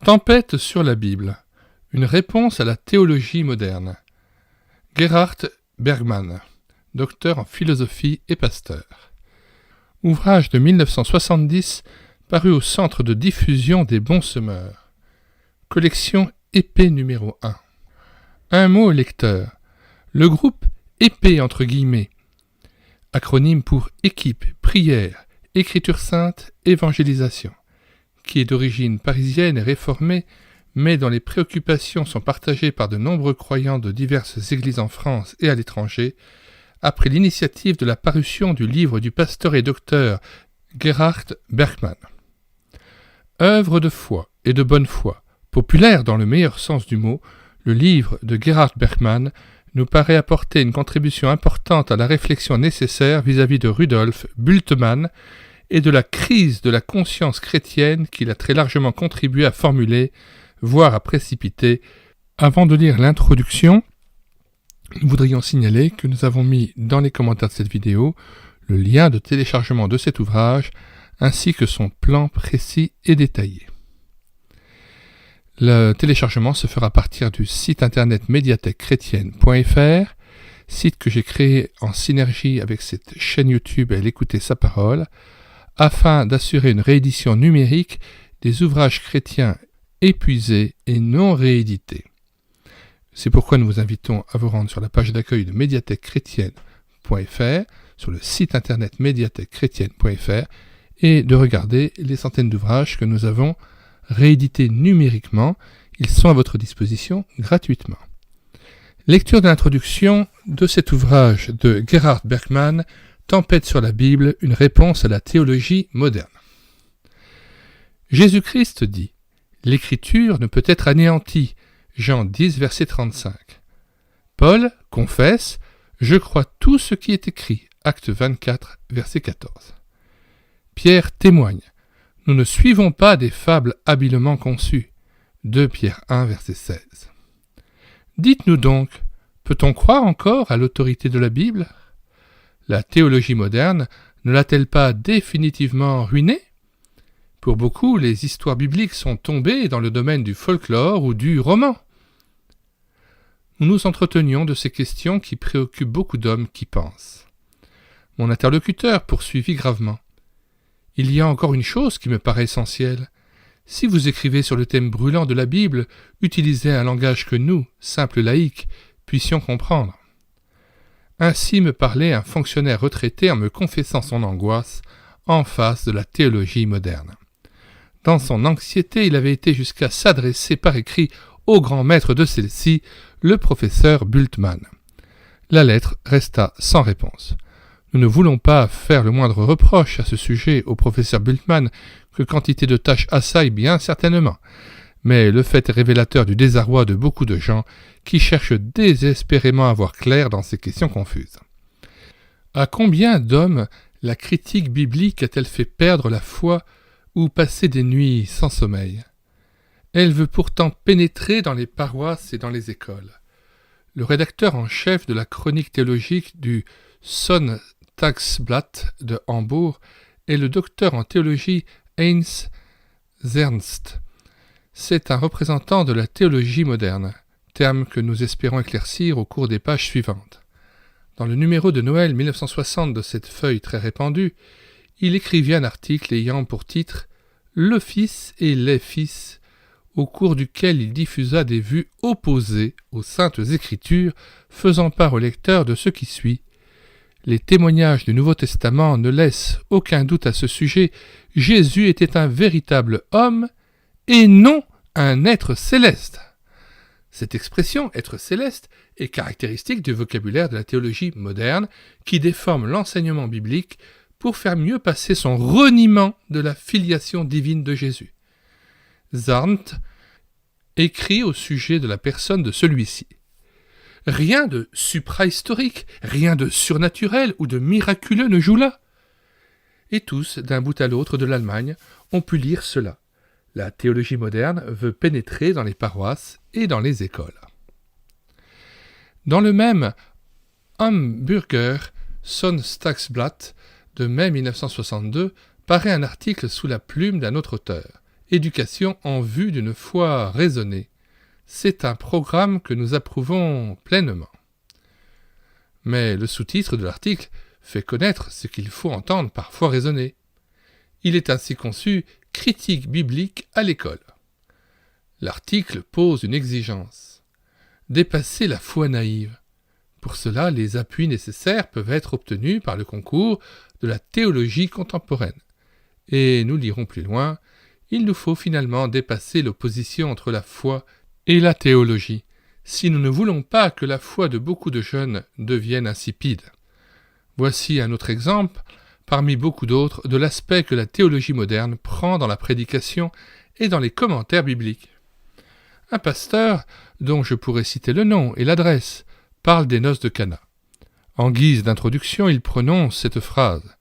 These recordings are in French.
Tempête sur la Bible. Une réponse à la théologie moderne. Gerhard Bergman, docteur en philosophie et pasteur. Ouvrage de 1970, paru au Centre de diffusion des bons semeurs. Collection Épée numéro 1. Un mot au lecteur. Le groupe Épée entre guillemets, acronyme pour équipe, prière, écriture sainte, évangélisation, qui est d'origine parisienne et réformée, mais dont les préoccupations sont partagées par de nombreux croyants de diverses églises en France et à l'étranger, après l'initiative de la parution du livre du pasteur et docteur Gerhard Bergman. Œuvre de foi et de bonne foi, populaire dans le meilleur sens du mot, le livre de Gerhard Bergman nous paraît apporter une contribution importante à la réflexion nécessaire vis-à-vis de Rudolf Bultmann et de la crise de la conscience chrétienne qu'il a très largement contribué à formuler, voire à précipiter. Avant de lire l'introduction, nous voudrions signaler que nous avons mis dans les commentaires de cette vidéo le lien de téléchargement de cet ouvrage, ainsi que son plan précis et détaillé. Le téléchargement se fera à partir du site internet médiathèquechrétienne.fr, site que j'ai créé en synergie avec cette chaîne YouTube Elle écouter sa parole, afin d'assurer une réédition numérique des ouvrages chrétiens épuisés et non réédités. C'est pourquoi nous vous invitons à vous rendre sur la page d'accueil de médiathèquechrétienne.fr, sur le site internet médiathèquechrétienne.fr, et de regarder les centaines d'ouvrages que nous avons réédités numériquement. Ils sont à votre disposition gratuitement. Lecture de l'introduction de cet ouvrage de Gerhard Bergman, Tempête sur la Bible, une réponse à la théologie moderne. Jésus-Christ dit « L'Écriture ne peut être anéantie » Jean 10, verset 35. Paul confesse « Je crois tout ce qui est écrit » Acte 24, verset 14. Pierre témoigne « Nous ne suivons pas des fables habilement conçues » 2 Pierre 1, verset 16. Dites-nous donc, peut-on croire encore à l'autorité de la Bible ? La théologie moderne ne l'a-t-elle pas définitivement ruinée ? Pour beaucoup, les histoires bibliques sont tombées dans le domaine du folklore ou du roman. Nous nous entretenions de ces questions qui préoccupent beaucoup d'hommes qui pensent. Mon interlocuteur poursuivit gravement. Il y a encore une chose qui me paraît essentielle. Si vous écrivez sur le thème brûlant de la Bible, utilisez un langage que nous, simples laïcs, puissions comprendre. Ainsi me parlait un fonctionnaire retraité en me confessant son angoisse en face de la théologie moderne. Dans son anxiété, il avait été jusqu'à s'adresser par écrit au grand maître de celle-ci, le professeur Bultmann. La lettre resta sans réponse. Nous ne voulons pas faire le moindre reproche à ce sujet au professeur Bultmann, que quantité de tâches assaillent bien certainement, mais le fait est révélateur du désarroi de beaucoup de gens qui cherchent désespérément à voir clair dans ces questions confuses. À combien d'hommes la critique biblique a-t-elle fait perdre la foi ou passer des nuits sans sommeil ? Elle veut pourtant pénétrer dans les paroisses et dans les écoles. Le rédacteur en chef de la chronique théologique du Sonntagsblatt de Hambourg est le docteur en théologie Heinz Ernst. C'est un représentant de la théologie moderne, terme que nous espérons éclaircir au cours des pages suivantes. Dans le numéro de Noël 1960 de cette feuille très répandue, il écrivit un article ayant pour titre « Le Fils et les Fils », au cours duquel il diffusa des vues opposées aux Saintes Écritures, faisant part au lecteur de ce qui suit. Les témoignages du Nouveau Testament ne laissent aucun doute à ce sujet. Jésus était un véritable homme et non un être céleste. Cette expression « être céleste » est caractéristique du vocabulaire de la théologie moderne qui déforme l'enseignement biblique pour faire mieux passer son reniement de la filiation divine de Jésus. Zarnt écrit au sujet de la personne de celui-ci. Rien de suprahistorique, rien de surnaturel ou de miraculeux ne joue là. Et tous, d'un bout à l'autre de l'Allemagne, ont pu lire cela. La théologie moderne veut pénétrer dans les paroisses et dans les écoles. Dans le même Hamburger Sonntagsblatt de mai 1962 paraît un article sous la plume d'un autre auteur, Éducation en vue d'une foi raisonnée. C'est un programme que nous approuvons pleinement. Mais le sous-titre de l'article fait connaître ce qu'il faut entendre par foi raisonnée. Il est ainsi conçu « Critique biblique à l'école ». L'article pose une exigence. Dépasser la foi naïve. Pour cela, les appuis nécessaires peuvent être obtenus par le concours de la théologie contemporaine. Et nous lirons plus loin, il nous faut finalement dépasser l'opposition entre la foi et la théologie, si nous ne voulons pas que la foi de beaucoup de jeunes devienne insipide. Voici un autre exemple, parmi beaucoup d'autres, de l'aspect que la théologie moderne prend dans la prédication et dans les commentaires bibliques. Un pasteur, dont je pourrais citer le nom et l'adresse, parle des noces de Cana. En guise d'introduction, il prononce cette phrase.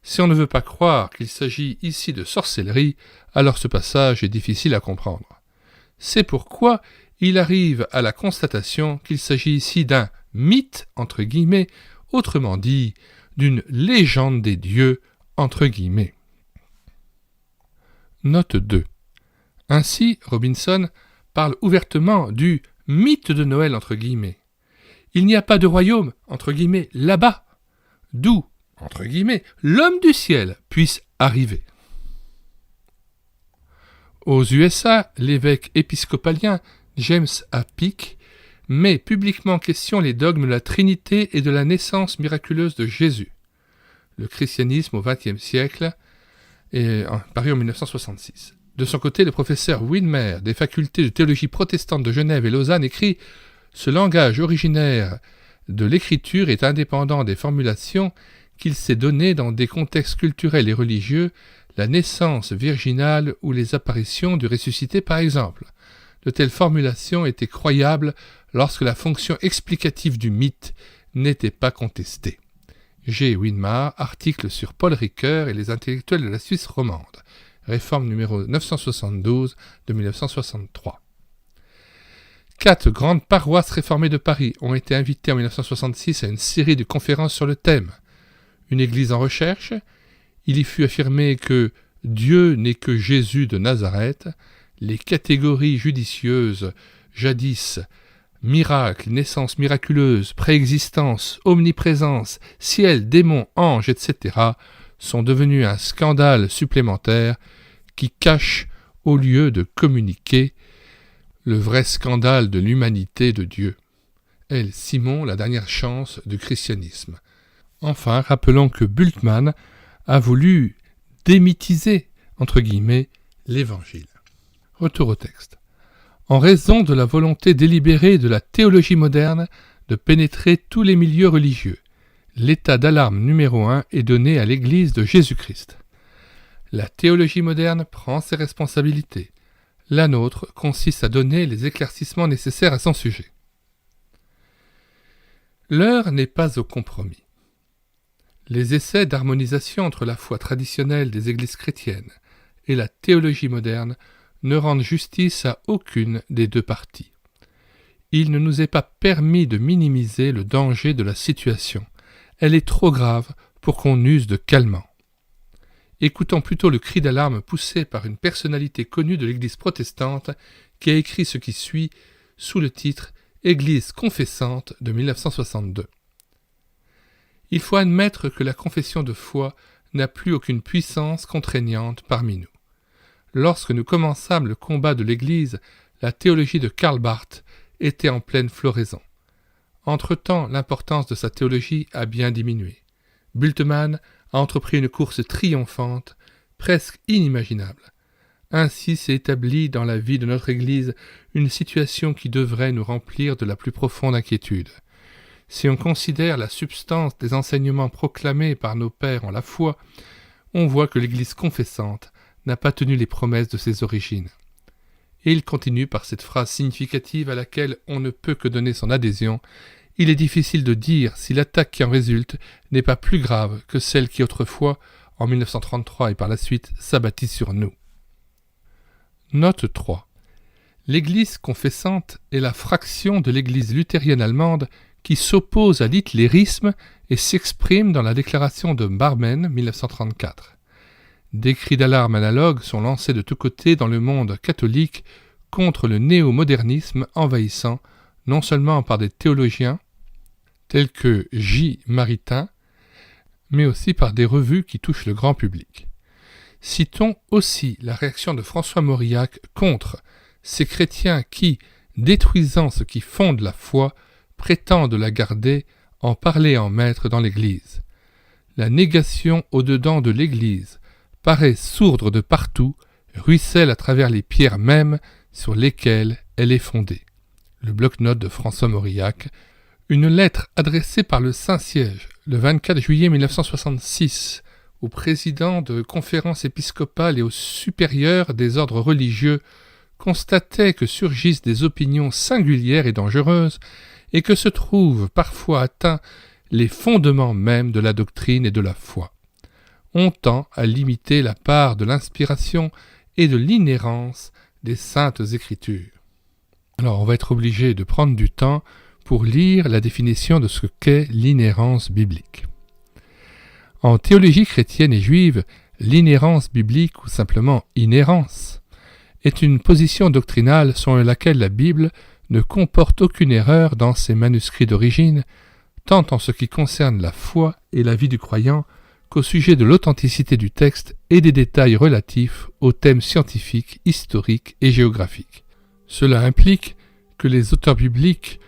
Si on ne veut pas croire qu'il s'agit ici de sorcellerie, alors ce passage est difficile à comprendre. C'est pourquoi il arrive à la constatation qu'il s'agit ici d'un « mythe » entre guillemets, autrement dit, d'une légende des dieux entre guillemets. Note 2. Ainsi, Robinson parle ouvertement du « mythe de Noël » entre guillemets. Il n'y a pas de royaume entre guillemets là-bas, d'où entre guillemets l'homme du ciel puisse arriver. Aux USA, l'évêque épiscopalien James A. Peake met publiquement en question les dogmes de la Trinité et de la naissance miraculeuse de Jésus. Le christianisme au XXe siècle est paru en 1966. De son côté, le professeur Widmer des facultés de théologie protestante de Genève et Lausanne écrit « Ce langage originaire de l'écriture est indépendant des formulations qu'il s'est données dans des contextes culturels et religieux, la naissance virginale ou les apparitions du ressuscité par exemple. De telles formulations étaient croyables lorsque la fonction explicative du mythe n'était pas contestée. » G. Widmer, article sur Paul Ricoeur et les intellectuels de la Suisse romande. Réforme numéro 972 de 1963. 4 grandes paroisses réformées de Paris ont été invitées en 1966 à une série de conférences sur le thème. Une église en recherche, il y fut affirmé que Dieu n'est que Jésus de Nazareth, les catégories judicieuses, jadis, miracle, naissance miraculeuse, préexistence, omniprésence, ciel, démons, anges, etc., sont devenues un scandale supplémentaire qui cache, au lieu de communiquer, le vrai scandale de l'humanité de Dieu. L. Simon, la dernière chance du christianisme. Enfin, rappelons que Bultmann a voulu démythiser, entre guillemets, l'Évangile. Retour au texte. En raison de la volonté délibérée de la théologie moderne de pénétrer tous les milieux religieux, l'état d'alarme numéro 1 est donné à l'Église de Jésus-Christ. La théologie moderne prend ses responsabilités. La nôtre consiste à donner les éclaircissements nécessaires à son sujet. L'heure n'est pas au compromis. Les essais d'harmonisation entre la foi traditionnelle des églises chrétiennes et la théologie moderne ne rendent justice à aucune des deux parties. Il ne nous est pas permis de minimiser le danger de la situation. Elle est trop grave pour qu'on use de calmant. Écoutons plutôt le cri d'alarme poussé par une personnalité connue de l'Église protestante qui a écrit ce qui suit sous le titre « Église confessante » de 1962. Il faut admettre que la confession de foi n'a plus aucune puissance contraignante parmi nous. Lorsque nous commençâmes le combat de l'Église, la théologie de Karl Barth était en pleine floraison. Entre-temps, l'importance de sa théologie a bien diminué. Bultmann a entrepris une course triomphante, presque inimaginable. Ainsi s'est établie dans la vie de notre Église une situation qui devrait nous remplir de la plus profonde inquiétude. Si on considère la substance des enseignements proclamés par nos pères en la foi, on voit que l'Église confessante n'a pas tenu les promesses de ses origines. Et il continue par cette phrase significative à laquelle on ne peut que donner son adhésion. Il est difficile de dire si l'attaque qui en résulte n'est pas plus grave que celle qui autrefois, en 1933 et par la suite, s'abattit sur nous. Note 3. L'Église confessante est la fraction de l'Église luthérienne allemande qui s'oppose à l'hitlérisme et s'exprime dans la déclaration de Barmen 1934. Des cris d'alarme analogues sont lancés de tous côtés dans le monde catholique contre le néo-modernisme envahissant, non seulement par des théologiens tels que J. Maritain, mais aussi par des revues qui touchent le grand public. Citons aussi la réaction de François Mauriac contre ces chrétiens qui, détruisant ce qui fonde la foi, prétendent la garder, en parler en maître dans l'Église. La négation au-dedans de l'Église paraît sourdre de partout, ruisselle à travers les pierres mêmes sur lesquelles elle est fondée. Le bloc-notes de François Mauriac, une lettre adressée par le Saint-Siège le 24 juillet 1966 au président de conférences épiscopales et aux supérieurs des ordres religieux constatait que surgissent des opinions singulières et dangereuses et que se trouvent parfois atteints les fondements mêmes de la doctrine et de la foi. On tend à limiter la part de l'inspiration et de l'inhérence des saintes écritures. Alors on va être obligé de prendre du temps pour lire la définition de ce qu'est l'inhérence biblique. En théologie chrétienne et juive, l'inhérence biblique, ou simplement inhérence, est une position doctrinale selon laquelle la Bible ne comporte aucune erreur dans ses manuscrits d'origine, tant en ce qui concerne la foi et la vie du croyant qu'au sujet de l'authenticité du texte et des détails relatifs aux thèmes scientifiques, historiques et géographiques. Cela implique que les auteurs bibliques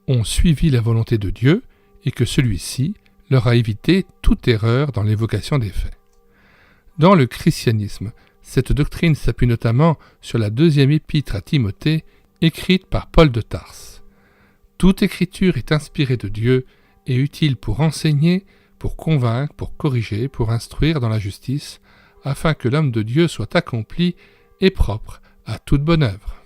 ont suivi la volonté de Dieu et que celui-ci leur a évité toute erreur dans l'évocation des faits. Dans le christianisme, cette doctrine s'appuie notamment sur la deuxième épître à Timothée, écrite par Paul de Tarse. Toute écriture est inspirée de Dieu et utile pour enseigner, pour convaincre, pour corriger, pour instruire dans la justice, afin que l'homme de Dieu soit accompli et propre à toute bonne œuvre.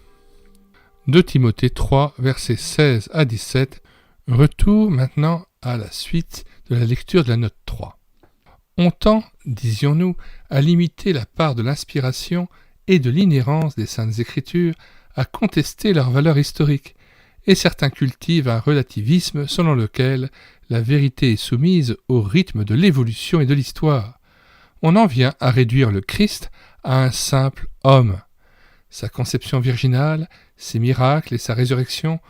2 Timothée 3, versets 16 à 17, retour maintenant à la suite de la lecture de la note 3. On tend, disions-nous, à limiter la part de l'inspiration et de l'inhérence des Saintes Écritures, à contester leur valeur historique, et certains cultivent un relativisme selon lequel la vérité est soumise au rythme de l'évolution et de l'histoire. On en vient à réduire le Christ à un simple homme. Sa conception virginale, ses miracles et sa résurrection,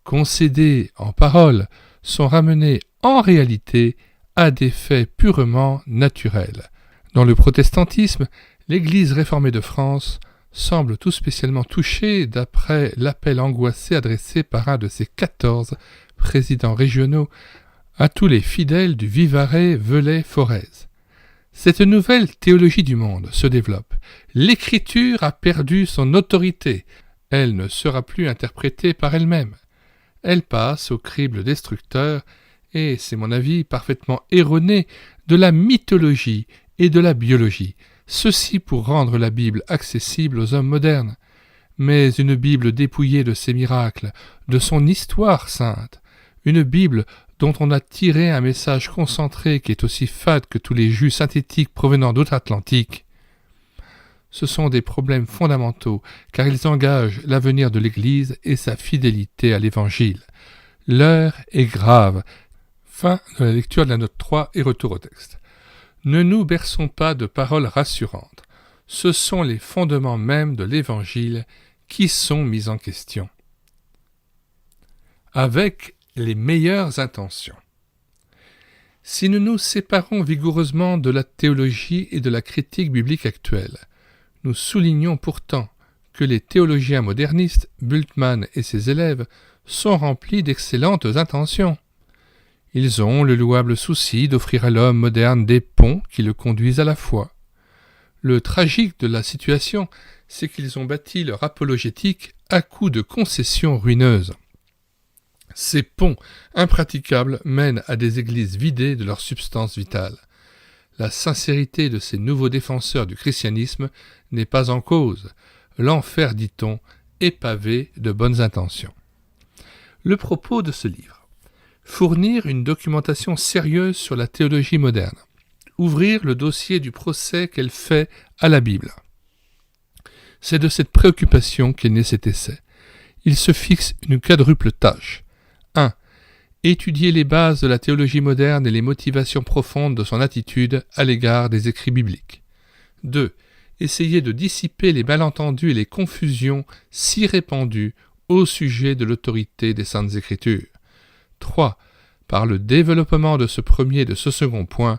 concédés en parole, sont ramenés en réalité à des faits purement naturels. Dans le protestantisme, l'Église réformée de France semble tout spécialement touchée d'après l'appel angoissé adressé par un de ses 14 présidents régionaux à tous les fidèles du Vivarais, Velay, Forez. Cette nouvelle théologie du monde se développe. L'Écriture a perdu son autorité. Elle ne sera plus interprétée par elle-même. Elle passe au crible destructeur et, c'est mon avis parfaitement erroné, de la mythologie et de la biologie, ceci pour rendre la Bible accessible aux hommes modernes. Mais une Bible dépouillée de ses miracles, de son histoire sainte, une Bible dont on a tiré un message concentré qui est aussi fade que tous les jus synthétiques provenant d'outre-Atlantique. Ce sont des problèmes fondamentaux, car ils engagent l'avenir de l'Église et sa fidélité à l'Évangile. L'heure est grave. Fin de la lecture de la note 3 et retour au texte. Ne nous berçons pas de paroles rassurantes. Ce sont les fondements mêmes de l'Évangile qui sont mis en question. Avec les meilleures intentions. Si nous nous séparons vigoureusement de la théologie et de la critique biblique actuelle, nous soulignons pourtant que les théologiens modernistes, Bultmann et ses élèves, sont remplis d'excellentes intentions. Ils ont le louable souci d'offrir à l'homme moderne des ponts qui le conduisent à la foi. Le tragique de la situation, c'est qu'ils ont bâti leur apologétique à coups de concessions ruineuses. Ces ponts impraticables mènent à des églises vidées de leur substance vitale. La sincérité de ces nouveaux défenseurs du christianisme n'est pas en cause. L'enfer, dit-on, est pavé de bonnes intentions. Le propos de ce livre. Fournir une documentation sérieuse sur la théologie moderne. Ouvrir le dossier du procès qu'elle fait à la Bible. C'est de cette préoccupation qu'est né cet essai. Il se fixe une quadruple tâche. 1. Étudier les bases de la théologie moderne et les motivations profondes de son attitude à l'égard des écrits bibliques. 2. Essayer de dissiper les malentendus et les confusions si répandues au sujet de l'autorité des Saintes Écritures. 3. Par le développement de ce premier et de ce second point,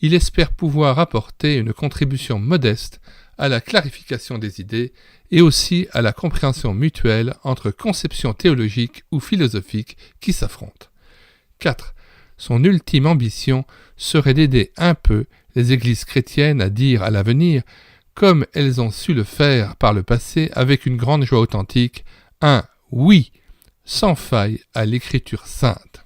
il espère pouvoir apporter une contribution modeste à la clarification des idées et aussi à la compréhension mutuelle entre conceptions théologiques ou philosophiques qui s'affrontent. 4. Son ultime ambition serait d'aider un peu les églises chrétiennes à dire à l'avenir, comme elles ont su le faire par le passé avec une grande joie authentique, un oui sans faille à l'Écriture sainte.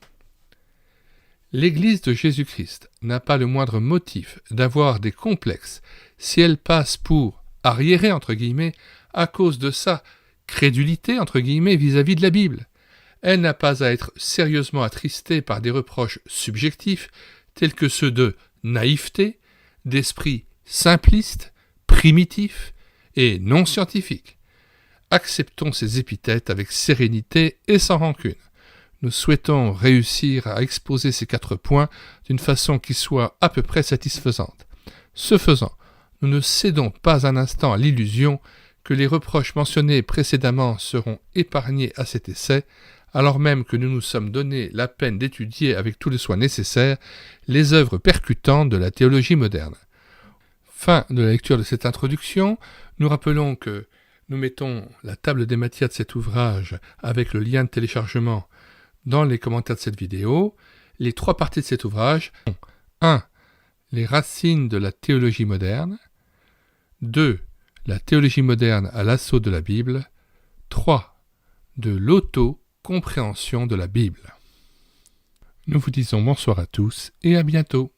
L'Église de Jésus-Christ n'a pas le moindre motif d'avoir des complexes si elle passe pour arriérée entre guillemets à cause de sa crédulité entre guillemets vis-à-vis de la Bible. Elle n'a pas à être sérieusement attristée par des reproches subjectifs tels que ceux de naïveté, d'esprit simpliste, primitif et non scientifique. Acceptons ces épithètes avec sérénité et sans rancune. Nous souhaitons réussir à exposer ces 4 points d'une façon qui soit à peu près satisfaisante. Ce faisant, nous ne cédons pas un instant à l'illusion que les reproches mentionnés précédemment seront épargnés à cet essai, alors même que nous nous sommes donné la peine d'étudier avec tous les soins nécessaires les œuvres percutantes de la théologie moderne. Fin de la lecture de cette introduction. Nous rappelons que nous mettons la table des matières de cet ouvrage avec le lien de téléchargement dans les commentaires de cette vidéo. Les 3 parties de cet ouvrage sont 1. Les racines de la théologie moderne. 2. La théologie moderne à l'assaut de la Bible. 3. De l'auto-compréhension de la Bible. Nous vous disons bonsoir à tous et à bientôt.